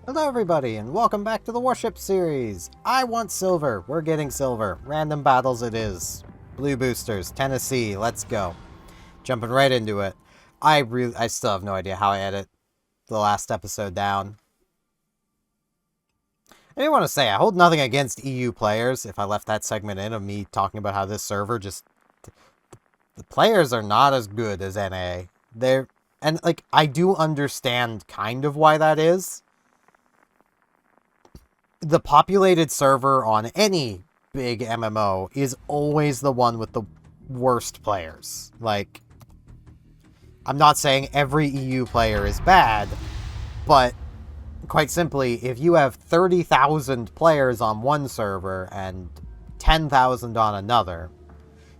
Hello everybody, and welcome back to the Warships series! I want silver! We're getting silver. Random battles it is. Blue boosters, Tennessee, let's go. Jumping right into it. I still have no idea how I edit the last episode down. I do want to say, I hold nothing against EU players, if I left that segment in of me talking about how this server just... The players are not as good as NA. And, like, I do understand kind of why that is. The populated server on any big MMO is always the one with the worst players. Like, I'm not saying every EU player is bad, but quite simply, if you have 30,000 players on one server and 10,000 on another,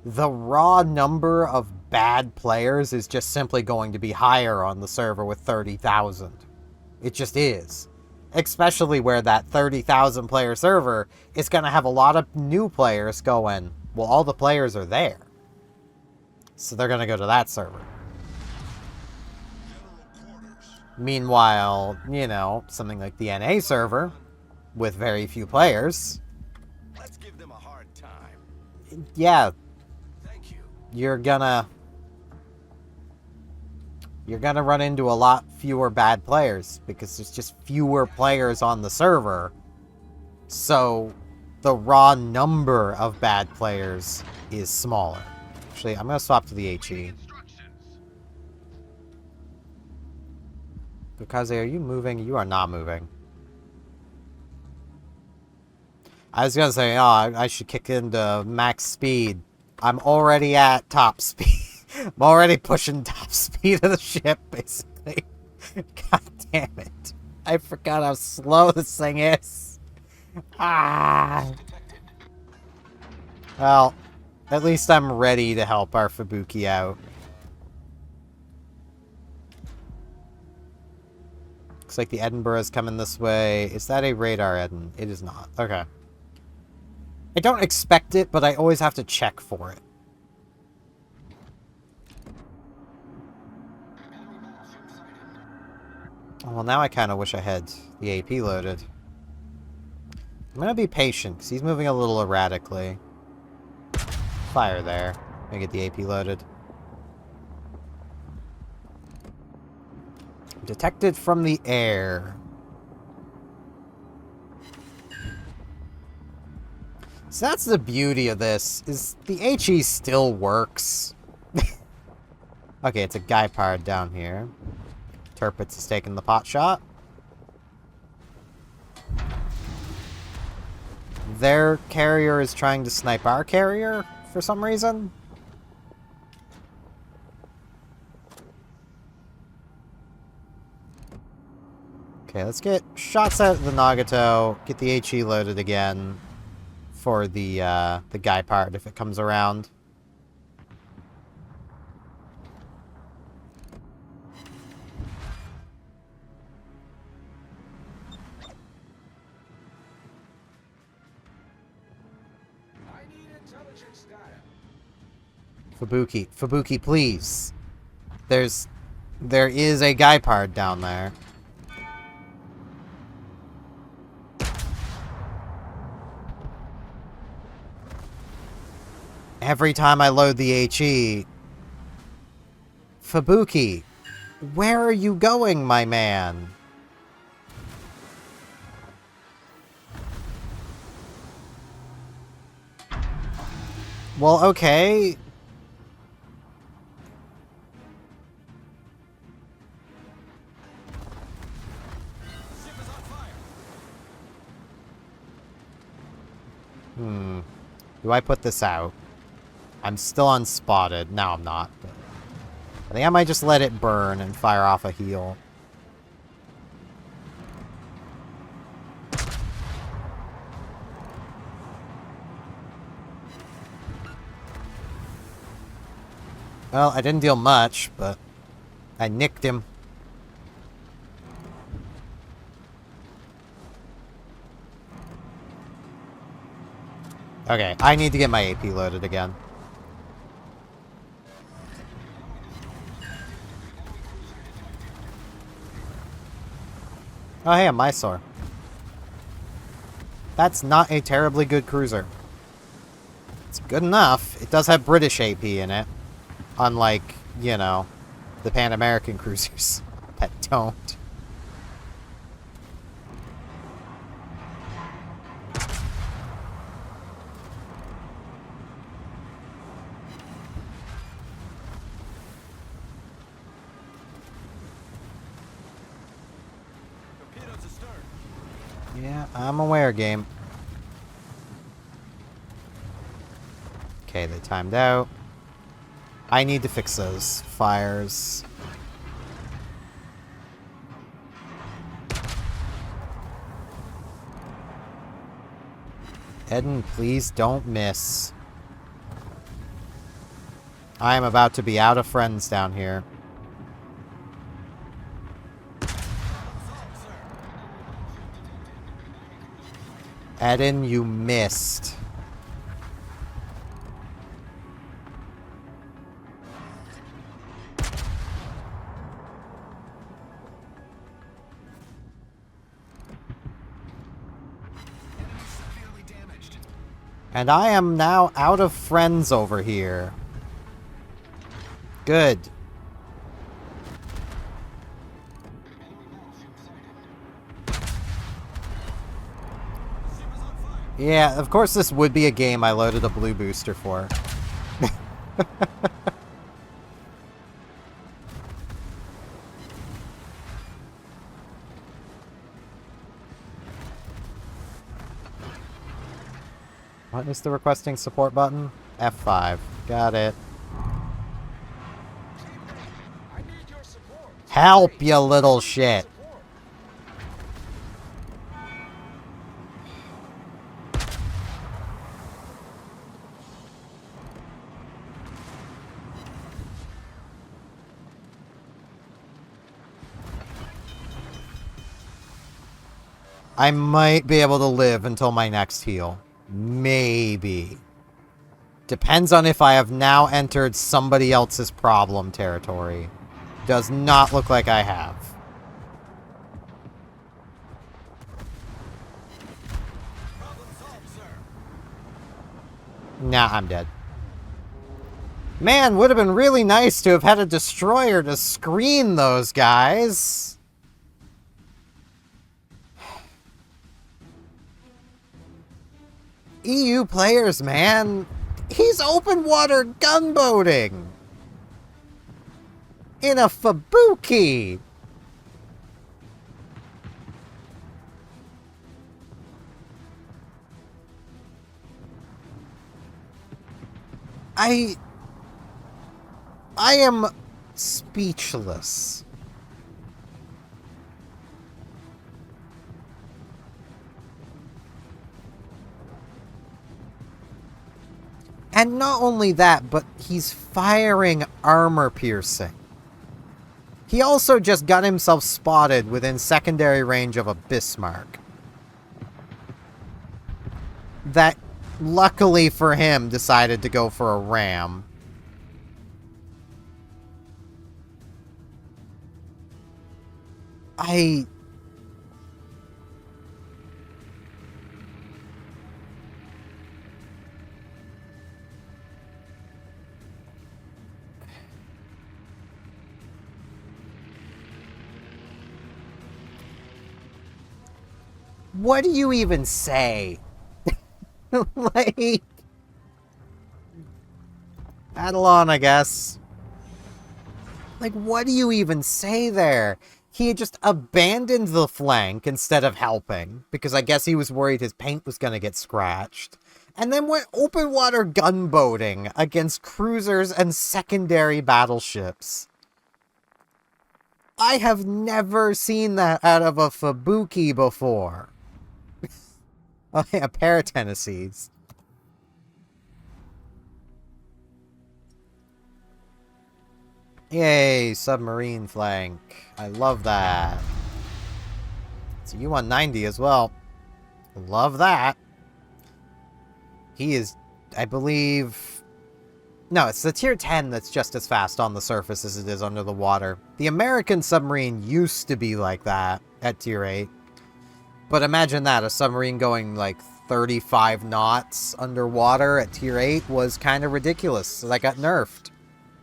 the raw number of bad players is just simply going to be higher on the server with 30,000. It just is. Especially where that 30,000 player server is going to have a lot of new players going, well, all the players are there. So they're going to go to that server. Meanwhile, you know, something like the NA server, with very few players. Let's give them a hard time. Yeah. Thank you. You're gonna run into a lot fewer bad players because there's just fewer players on the server. So the raw number of bad players is smaller. Actually, I'm going to swap to the HE. Because are you moving? You are not moving. I was going to say, oh, I should kick into max speed. I'm already at top speed. I'm already pushing top speed of the ship, basically. God damn it. I forgot how slow this thing is. Ah. Well, at least I'm ready to help our Fubuki out. Looks like the Edinburgh is coming this way. Is that a radar, Eden? It is not. Okay. I don't expect it, but I always have to check for it. Well, now I kind of wish I had the AP loaded. I'm going to be patient, because he's moving a little erratically. Fire there. Let me get the AP loaded. Detected from the air. So that's the beauty of this, is the HE still works. Okay, it's a guy powered down here. Turpitz is taking the pot shot. Their carrier is trying to snipe our carrier for some reason. Okay, let's get shots out of the Nagato, get the HE loaded again for the guy part if it comes around. Fubuki, please. There is a guy part down there. Every time I load the HE... Fubuki, where are you going, my man? Well, okay. Do I put this out? I'm still unspotted. No, I'm not. But I think I might just let it burn and fire off a heal. Well, I didn't deal much, but I nicked him. Okay, I need to get my AP loaded again. Oh, hey, a Mysore. That's not a terribly good cruiser. It's good enough. It does have British AP in it. Unlike, you know, the Pan American cruisers that don't. Torpedoes astern. Yeah, I'm aware, game. Okay, they timed out. I need to fix those fires. Eden, please don't miss. I am about to be out of friends down here. Eden, you missed. And I am now out of friends over here. Good. Yeah, of course this would be a game I loaded a blue booster for. What is the requesting support button? F5. Got it. I need your support. Help, you little shit. I might be able to live until my next heal. Maybe. Depends on if I have now entered somebody else's problem territory. Does not look like I have. Problem solved, sir. Nah, I'm dead. Man, would have been really nice to have had a destroyer to screen those guys. EU players, man. He's open water gunboating. In a Fubuki. I am speechless. And not only that, but he's firing armor piercing. He also just got himself spotted within secondary range of a Bismarck. That, luckily for him, decided to go for a ram. What do you even say? Like... Battle on, I guess. Like, what do you even say there? He had just abandoned the flank instead of helping, because I guess he was worried his paint was going to get scratched. And then went open water gunboating against cruisers and secondary battleships. I have never seen that out of a Fubuki before. Oh yeah, Paratennecies. Yay, submarine flank. I love that. It's a U-190 as well. Love that. He is, I believe... No, it's the tier 10 that's just as fast on the surface as it is under the water. The American submarine used to be like that, at tier 8. But imagine that, a submarine going like 35 knots underwater at tier 8 was kind of ridiculous. So that got nerfed.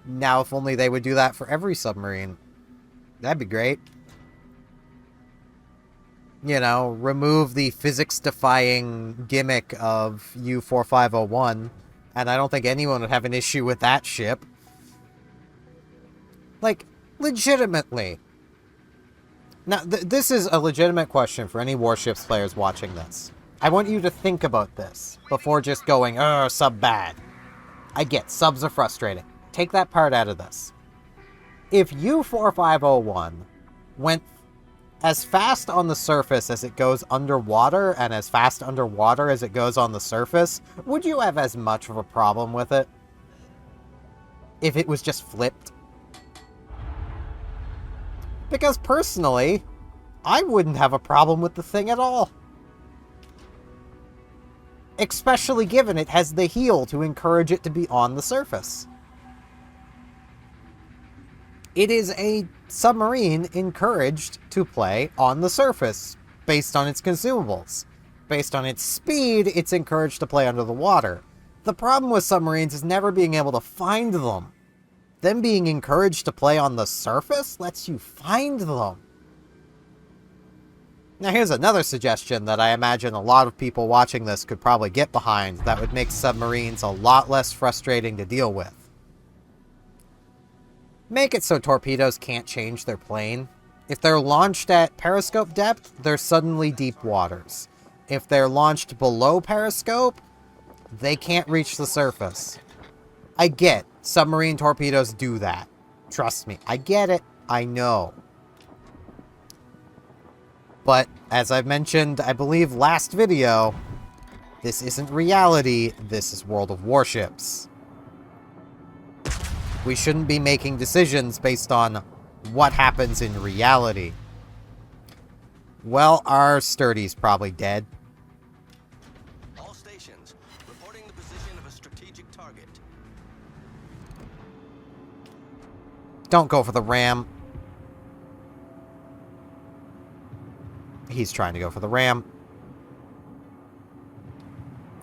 Now if only they would do that for every submarine. That'd be great. You know, remove the physics-defying gimmick of U-4501, and I don't think anyone would have an issue with that ship. Like, legitimately. Now, this is a legitimate question for any Warships players watching this. I want you to think about this before just going, oh, sub bad. I get, subs are frustrating. Take that part out of this. If U-4501 went as fast on the surface as it goes underwater, and as fast underwater as it goes on the surface, would you have as much of a problem with it? If it was just flipped? Because personally, I wouldn't have a problem with the thing at all. Especially given it has the heel to encourage it to be on the surface. It is a submarine encouraged to play on the surface, based on its consumables. Based on its speed, it's encouraged to play under the water. The problem with submarines is never being able to find them. Them being encouraged to play on the surface lets you find them. Now here's another suggestion that I imagine a lot of people watching this could probably get behind that would make submarines a lot less frustrating to deal with. Make it so torpedoes can't change their plane. If they're launched at periscope depth, they're suddenly deep waters. If they're launched below periscope, they can't reach the surface. I get submarine torpedoes do that. Trust me, I get it. I know. But, as I've mentioned, I believe last video, this isn't reality, this is World of Warships. We shouldn't be making decisions based on what happens in reality. Well, our Sturdy's probably dead. All stations, reporting the position of a strategic target. Don't go for the ram. He's trying to go for the ram.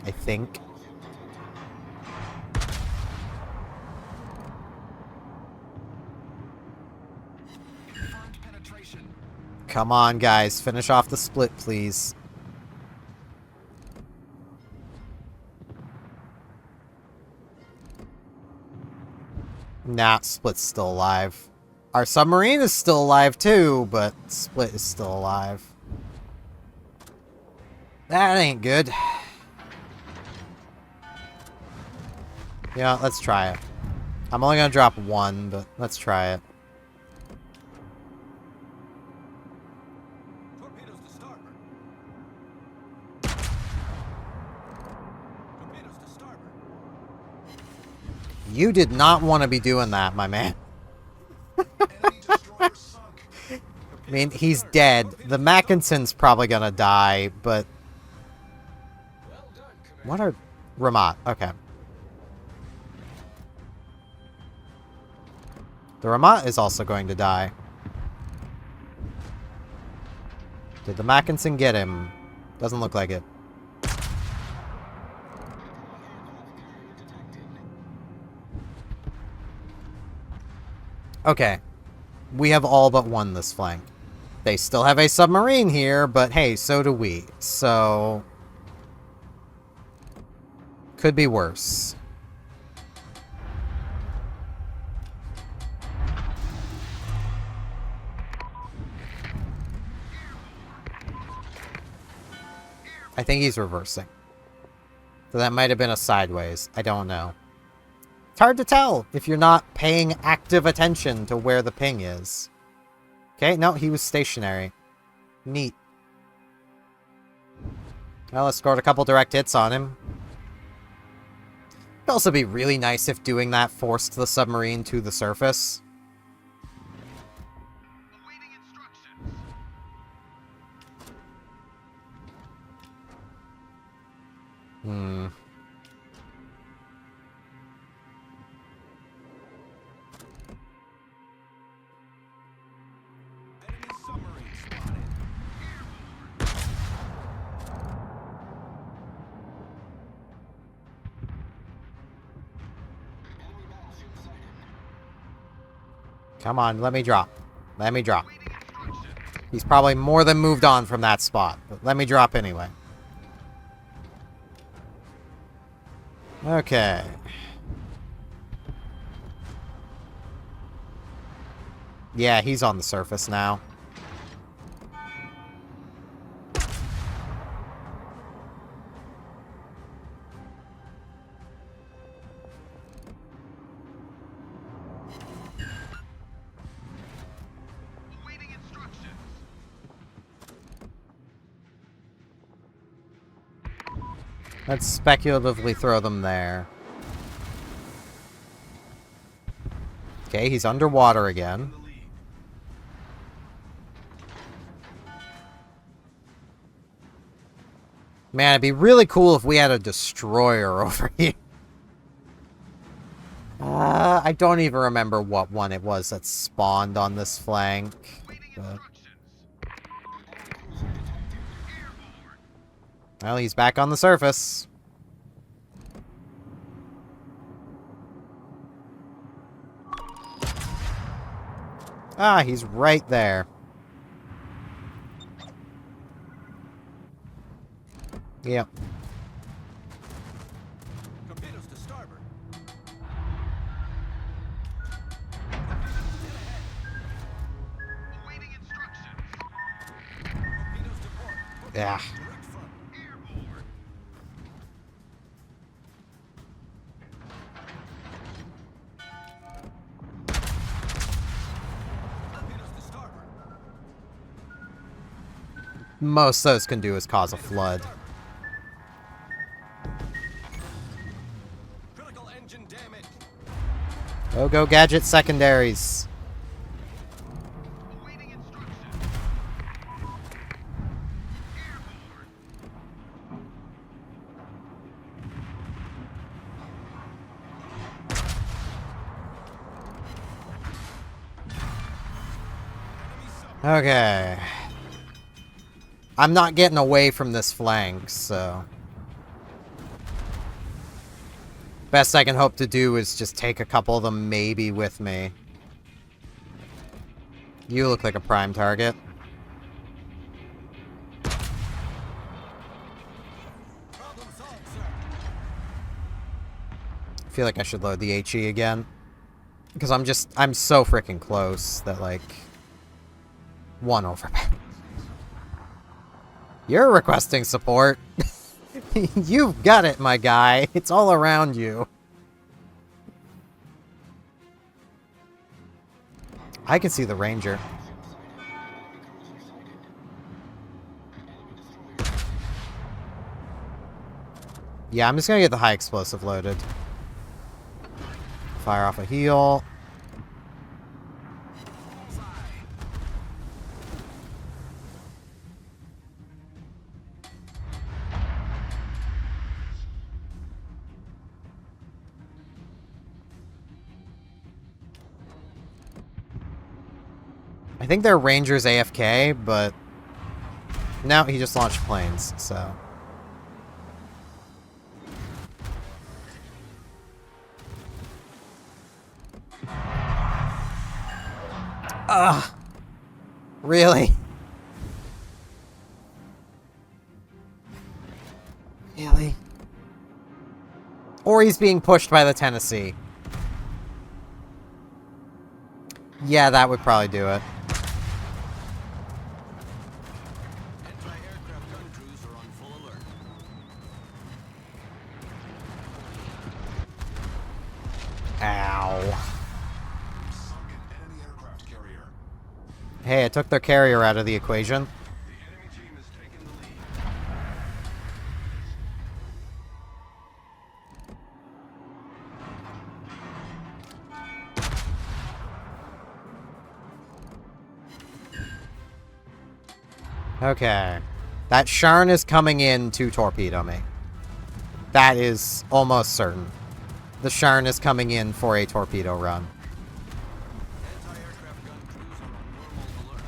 I think. Come on, guys. Finish off the split, please. Nah, Split's still alive. Our submarine is still alive, too, but Split is still alive. That ain't good. Yeah, let's try it. I'm only gonna drop one, but let's try it. Torpedoes to starboard. Torpedoes to starboard. You did not want to be doing that, my man. I mean, he's dead. The Mackinson's probably gonna die, but... What are... Ramat, okay. The Ramat is also going to die. Did the Mackinson get him? Doesn't look like it. Okay. We have all but won this flank. They still have a submarine here, but hey, so do we. So... Could be worse. I think he's reversing. So that might have been a sideways. I don't know. It's hard to tell if you're not paying active attention to where the ping is. Okay, no, he was stationary. Neat. Well, let's score a couple direct hits on him. It'd also be really nice if doing that forced the submarine to the surface. Awaiting instructions. Hmm. Enemy submarine spotted. Come on, let me drop. Let me drop. He's probably more than moved on from that spot, but let me drop anyway. Okay. Yeah, he's on the surface now. Let's speculatively throw them there. Okay, he's underwater again. Man, it'd be really cool if we had a destroyer over here. I don't even remember what one it was that spawned on this flank. But... well, he's back on the surface. Ah, he's right there. Yep. Torpedoes to starboard. Awaiting instructions. Torpedoes to port. Yeah. Direct front. Airborne. Torpedoes to starboard. Most those can do is cause a flood. Critical engine damage. Go gadget secondaries. Awaiting instructions. Okay. I'm not getting away from this flank, so... best I can hope to do is just take a couple of them maybe with me. You look like a prime target. Problem solved, sir. I feel like I should load the HE again. Because I'm so freaking close that, like... one over. You're requesting support. You've got it, my guy. It's all around you. I can see the Ranger. Yeah, I'm just gonna get the high explosive loaded. Fire off a heal. I think their Ranger's AFK, but now he just launched planes, so. Ugh. Really? Really? Or he's being pushed by the Tennessee. Yeah, that would probably do it. Anti-aircraft gun crews are on full alert. Ow. Sunk an enemy aircraft carrier. Hey, I took their carrier out of the equation. The enemy team has taken the lead. Okay. That Sharn is coming in to torpedo me. That is almost certain. The Sharn is coming in for a torpedo run. Anti-aircraft gun crews are on normal alert.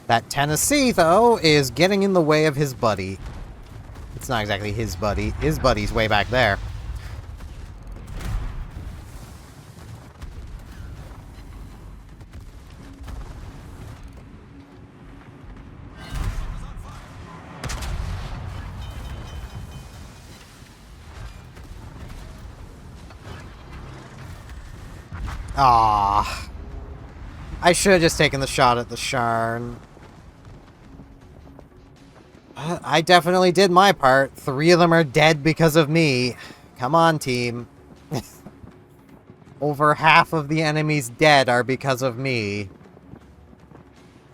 That Tennessee, though, is getting in the way of his buddy. It's not exactly his buddy. His buddy's way back there. Ah, I should have just taken the shot at the Sharn. I definitely did my part. 3 of them are dead because of me. Come on, team. Over half of the enemies dead are because of me.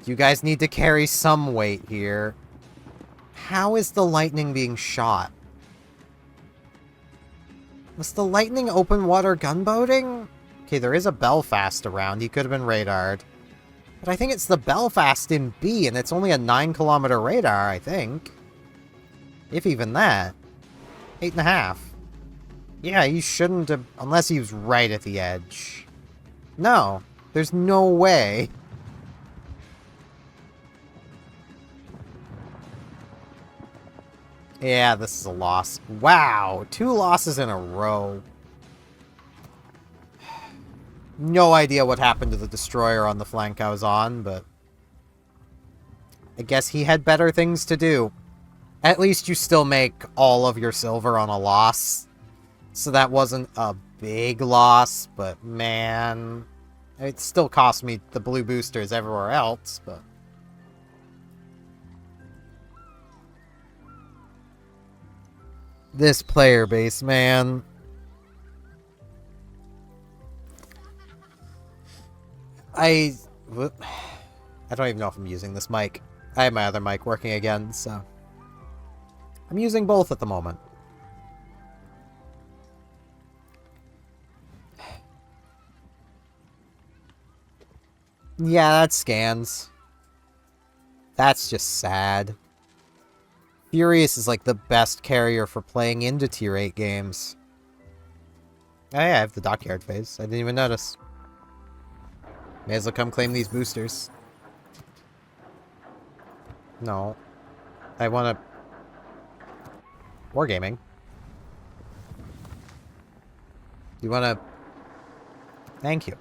You guys need to carry some weight here. How is the lightning being shot? Was the lightning open water gunboating? Okay, there is a Belfast around. He could have been radared. But I think it's the Belfast in B, and it's only a 9-kilometer radar, I think. If even that. 8.5. Yeah, he shouldn't have... Unless he was right at the edge. No. There's no way. Yeah, this is a loss. Wow. 2 losses in a row. No idea what happened to the destroyer on the flank I was on, but... I guess he had better things to do. At least you still make all of your silver on a loss. So that wasn't a big loss, but man... It still cost me the blue boosters everywhere else, but... This player base, man... I don't even know if I'm using this mic. I have my other mic working again, so... I'm using both at the moment. Yeah, that scans. That's just sad. Furious is like the best carrier for playing into tier 8 games. Oh yeah, I have the dockyard phase. I didn't even notice. May as well come claim these boosters. No. I want to... Wargaming. You want to... Thank you.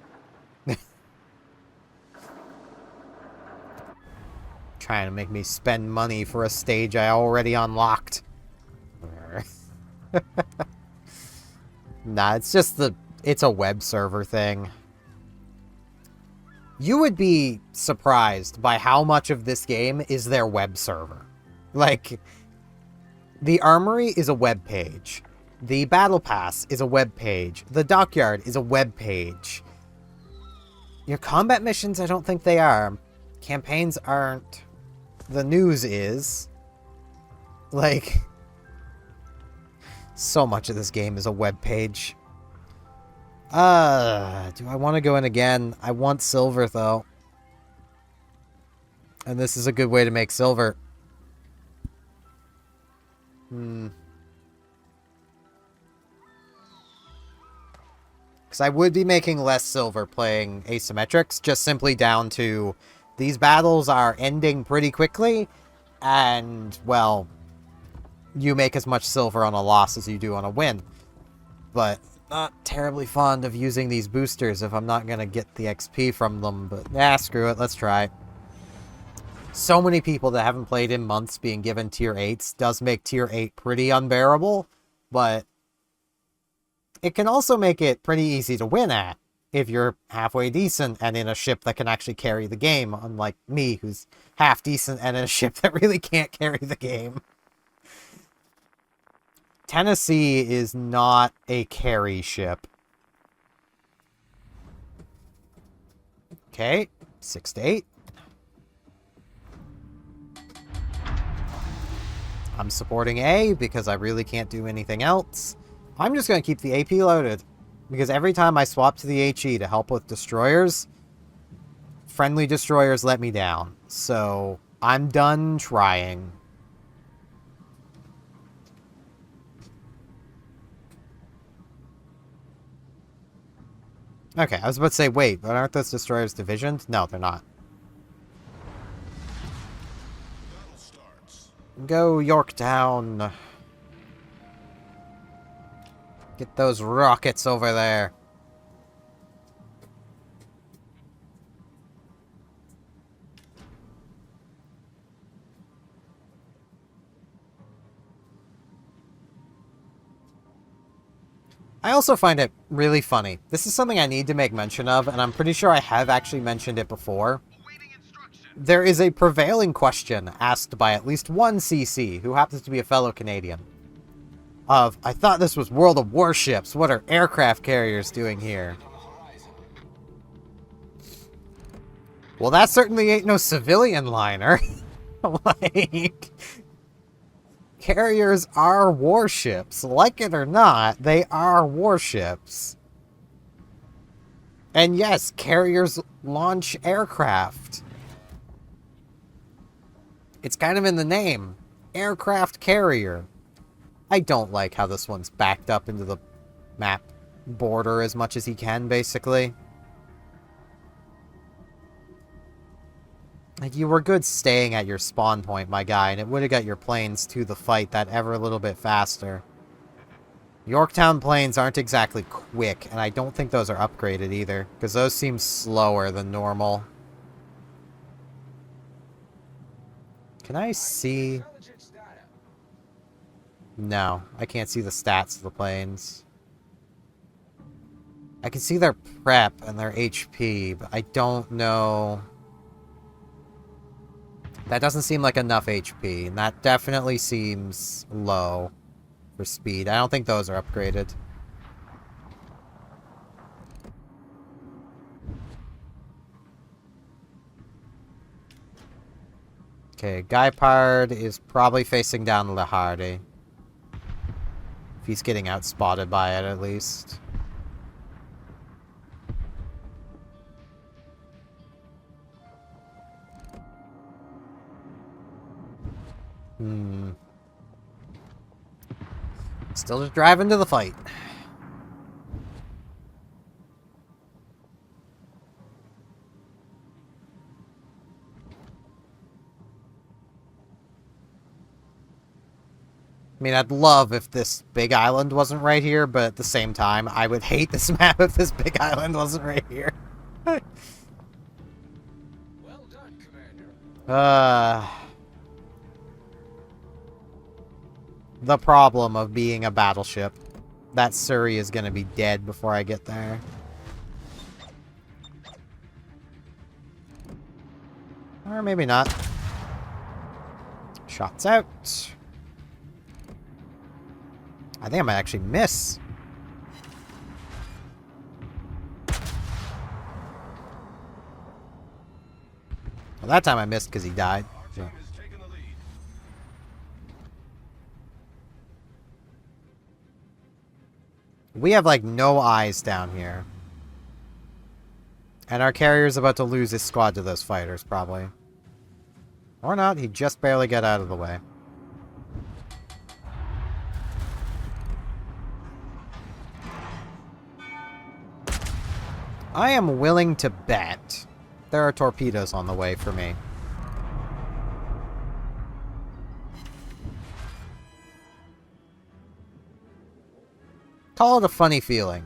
Trying to make me spend money for a stage I already unlocked. Nah, it's just the... It's a web server thing. You would be surprised by how much of this game is their web server. Like, the armory is a web page. The battle pass is a web page. The dockyard is a web page. Your combat missions, I don't think they are. Campaigns aren't. The news is. Like, so much of this game is a web page. Do I want to go in again? I want silver, though. And this is a good way to make silver. Because I would be making less silver playing asymmetrics, just simply down to these battles are ending pretty quickly, and, well, you make as much silver on a loss as you do on a win. But not terribly fond of using these boosters if I'm not going to get the XP from them, but screw it, let's try. So many people that haven't played in months being given tier 8s does make tier 8 pretty unbearable, but it can also make it pretty easy to win at if you're halfway decent and in a ship that can actually carry the game, unlike me, who's half decent and in a ship that really can't carry the game. Tennessee is not a carry ship. Okay, 6 to 8. I'm supporting A because I really can't do anything else. I'm just going to keep the AP loaded, because every time I swap to the HE to help with destroyers, friendly destroyers let me down. So I'm done trying. Okay, I was about to say, wait, but aren't those destroyers divisioned? No, they're not. Go Yorktown. Get those rockets over there. I also find it really funny. This is something I need to make mention of, and I'm pretty sure I have actually mentioned it before. There is a prevailing question asked by at least one CC, who happens to be a fellow Canadian, of, I thought this was World of Warships, what are aircraft carriers doing here? Well, that certainly ain't no civilian liner. Like, carriers are warships. Like it or not, they are warships. And yes, carriers launch aircraft. It's kind of in the name. Aircraft carrier. I don't like how this one's backed up into the map border as much as he can, basically. Like, you were good staying at your spawn point, my guy, and it would have got your planes to the fight that ever a little bit faster. Yorktown planes aren't exactly quick, and I don't think those are upgraded either, because those seem slower than normal. Can I see? No, I can't see the stats of the planes. I can see their prep and their HP, but I don't know. That doesn't seem like enough HP, and that definitely seems low for speed. I don't think those are upgraded. Okay, Guipard is probably facing down Lehardy. If he's getting outspotted by it, at least. Still just driving to the fight. I mean, I'd love if this big island wasn't right here, but at the same time, I would hate this map if this big island wasn't right here. Well done, Commander. The problem of being a battleship. That Surrey is going to be dead before I get there. Or maybe not. Shots out. I think I might actually miss. Well, that time I missed because he died. So. We have, like, no eyes down here. And our carrier's about to lose his squad to those fighters, probably. Or not, he just barely got out of the way. I am willing to bet there are torpedoes on the way for me. Call it a funny feeling.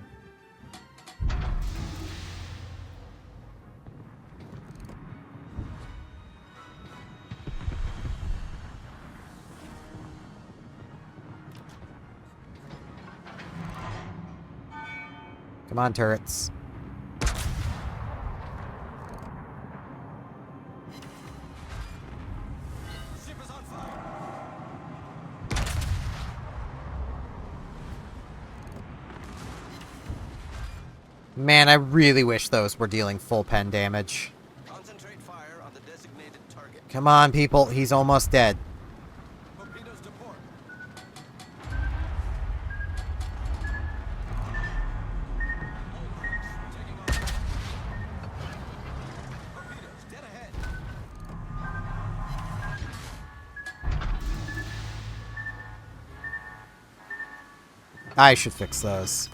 Come on, turrets. Ship is on fire. Man, I really wish those were dealing full pen damage. Concentrate fire on the designated target. Come on, people. He's almost dead. Torpedoes to port. Taking off. Torpedoes dead ahead. I should fix those.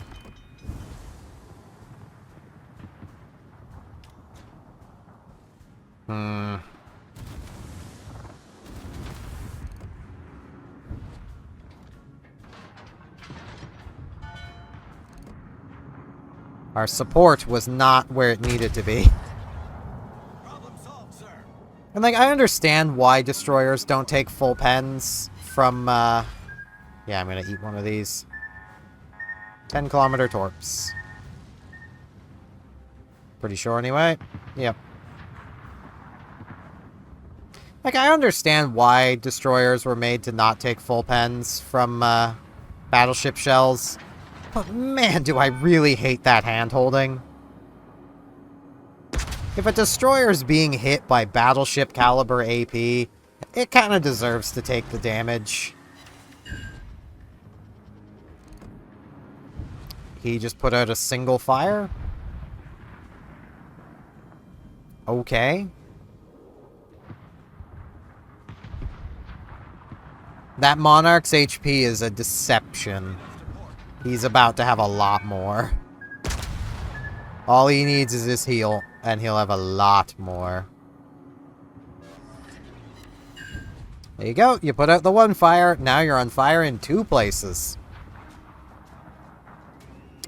Our support was not where it needed to be. Problem solved, sir. And, like, I understand why destroyers don't take full pens from, Yeah, I'm gonna eat one of these. 10-kilometer torps. Pretty sure, anyway. Yep. Like, I understand why destroyers were made to not take full pens from, battleship shells. But man, do I really hate that hand-holding. If a destroyer's being hit by battleship caliber AP, it kind of deserves to take the damage. He just put out a single fire? Okay. That Monarch's HP is a deception. He's about to have a lot more. All he needs is his heal, and he'll have a lot more. There you go. You put out the one fire. Now you're on fire in 2 places.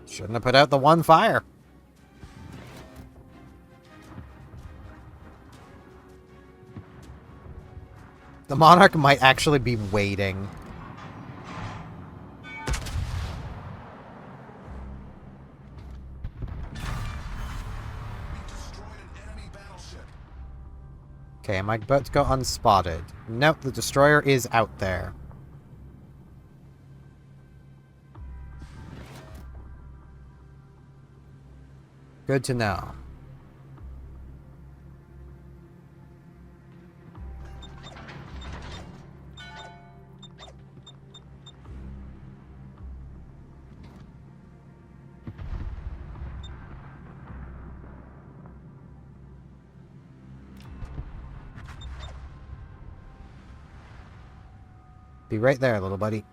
Shouldn't have put out the one fire. The Monarch might actually be waiting. We destroyed an enemy battleship. Okay, am I about to go unspotted? Nope, the destroyer is out there. Good to know. Be right there, little buddy.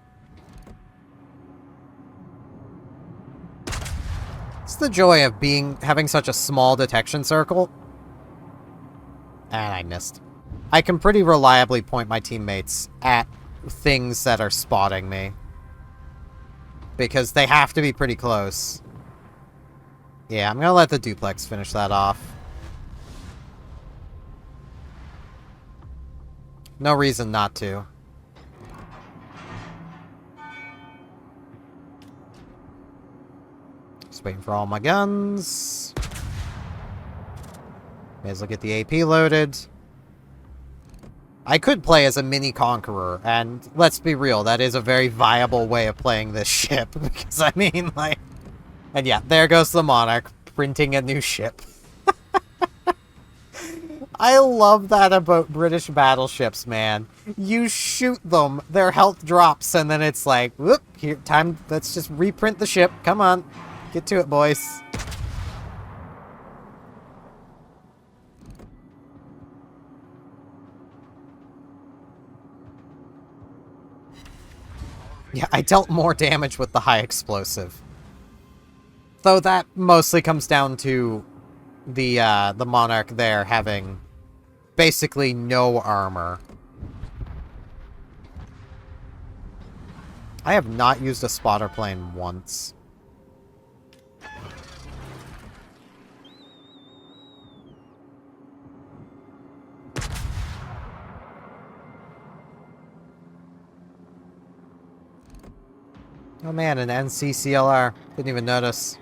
It's the joy of having such a small detection circle. And I missed. I can pretty reliably point my teammates at things that are spotting me. Because they have to be pretty close. Yeah, I'm gonna let the duplex finish that off. No reason not to. Just waiting for all my guns. May as well get the AP loaded. I could play as a mini Conqueror, and let's be real, that is a very viable way of playing this ship. Because, I mean, like... And yeah, there goes the Monarch, printing a new ship. I love that about British battleships, man. You shoot them, their health drops, and then it's like, whoop, here, time, let's just reprint the ship. Come on, get to it, boys. Yeah, I dealt more damage with the high explosive. Though that mostly comes down to the Monarch there having basically no armor. I have not used a spotter plane once. Oh man, an NCCLR. Didn't even notice.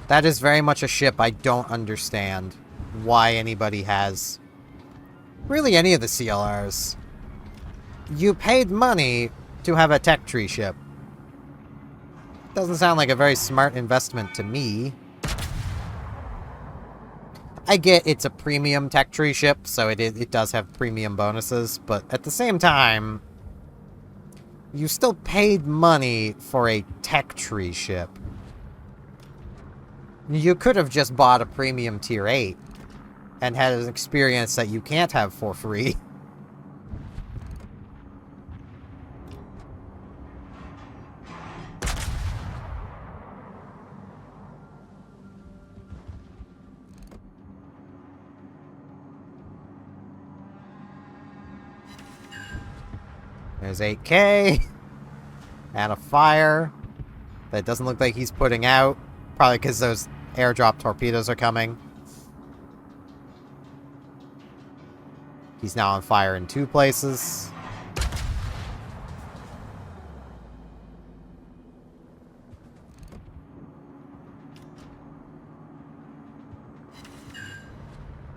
That is very much a ship I don't understand why anybody has. Really, any of the CLRs. You paid money to have a tech tree ship. Doesn't sound like a very smart investment to me. I get it's a premium tech tree ship, so it does have premium bonuses, but at the same time, you still paid money for a tech tree ship. You could have just bought a premium tier 8 and had an experience that you can't have for free. There's 8K. And a fire. that doesn't look like he's putting out. Probably because those airdrop torpedoes are coming. He's now on fire in 2 places.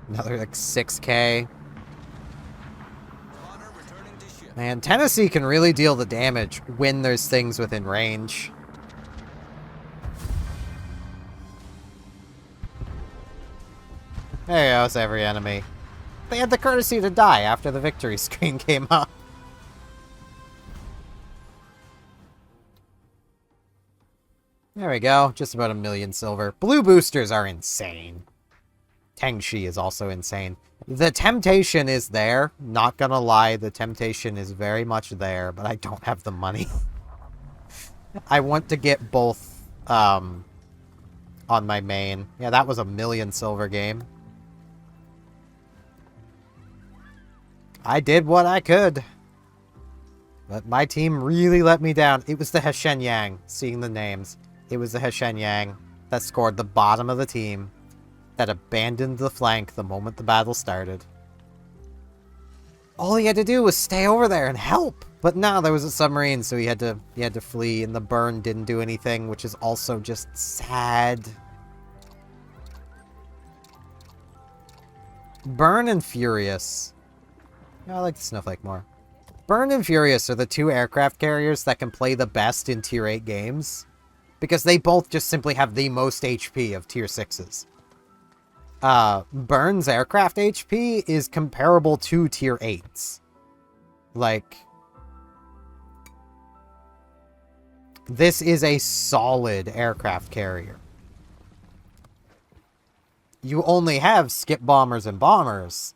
Another like 6K. Man, Tennessee can really deal the damage when there's things within range. There goes every enemy. They had the courtesy to die after the victory screen came up. There we go. Just about 1 million silver. Blue boosters are insane. Tengshi is also insane. The temptation is there. Not gonna lie, the temptation is very much there, but I don't have the money. I want to get both on my main. Yeah, that was 1 million silver game. I did what I could. But my team really let me down. It was the Heshen Yang, seeing the names. It was the Heshen Yang that scored the bottom of the team, that abandoned the flank the moment the battle started. All he had to do was stay over there and help. But no, there was a submarine, so he had to flee, and the burn didn't do anything, which is also just sad. Burn and Furious. Yeah, I like the Snowflake more. Burn and Furious are the 2 aircraft carriers that can play the best in Tier 8 games, because they both just simply have the most HP of Tier 6s. Burn's aircraft HP is comparable to Tier 8s. Like, this is a solid aircraft carrier. You only have skip bombers and bombers,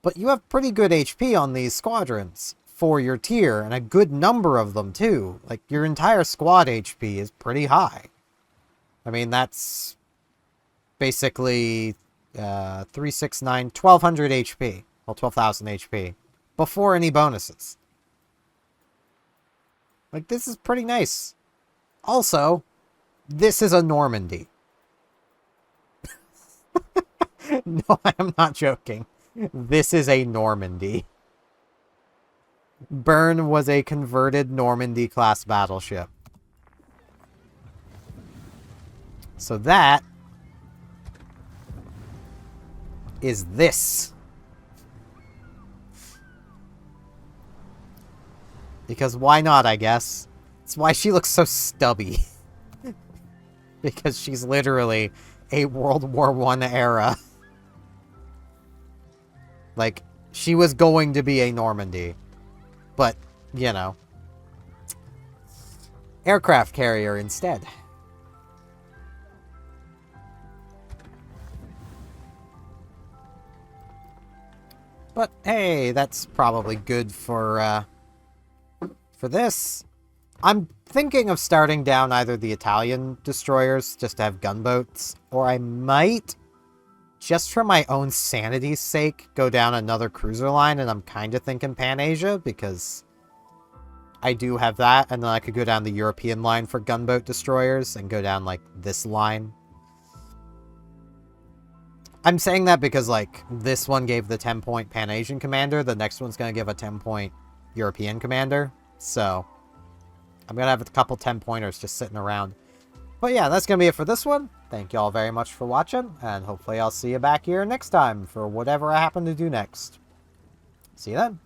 but you have pretty good HP on these squadrons for your tier, and a good number of them too. Like, your entire squad HP is pretty high. I mean, that's basically 369, 1200 HP. Well, 12,000 HP. Before any bonuses. Like, this is pretty nice. Also, this is a Normandy. No, I'm not joking. This is a Normandy. Burn was a converted Normandy-class battleship. So that is this. Because why not, I guess? It's why she looks so stubby. Because she's literally a World War I era. Like, she was going to be a Normandy. But, you know. Aircraft carrier instead. But, hey, that's probably good for this. I'm thinking of starting down either the Italian destroyers, just to have gunboats, or I might, just for my own sanity's sake, go down another cruiser line, and I'm kind of thinking Pan-Asia, because I do have that, and then I could go down the European line for gunboat destroyers, and go down, like, this line. I'm saying that because, like, this one gave the 10-point Pan-Asian commander, the next one's going to give a 10-point European commander, so I'm going to have a couple 10-pointers just sitting around. But yeah, that's going to be it for this one. Thank you all very much for watching, and hopefully I'll see you back here next time for whatever I happen to do next. See you then.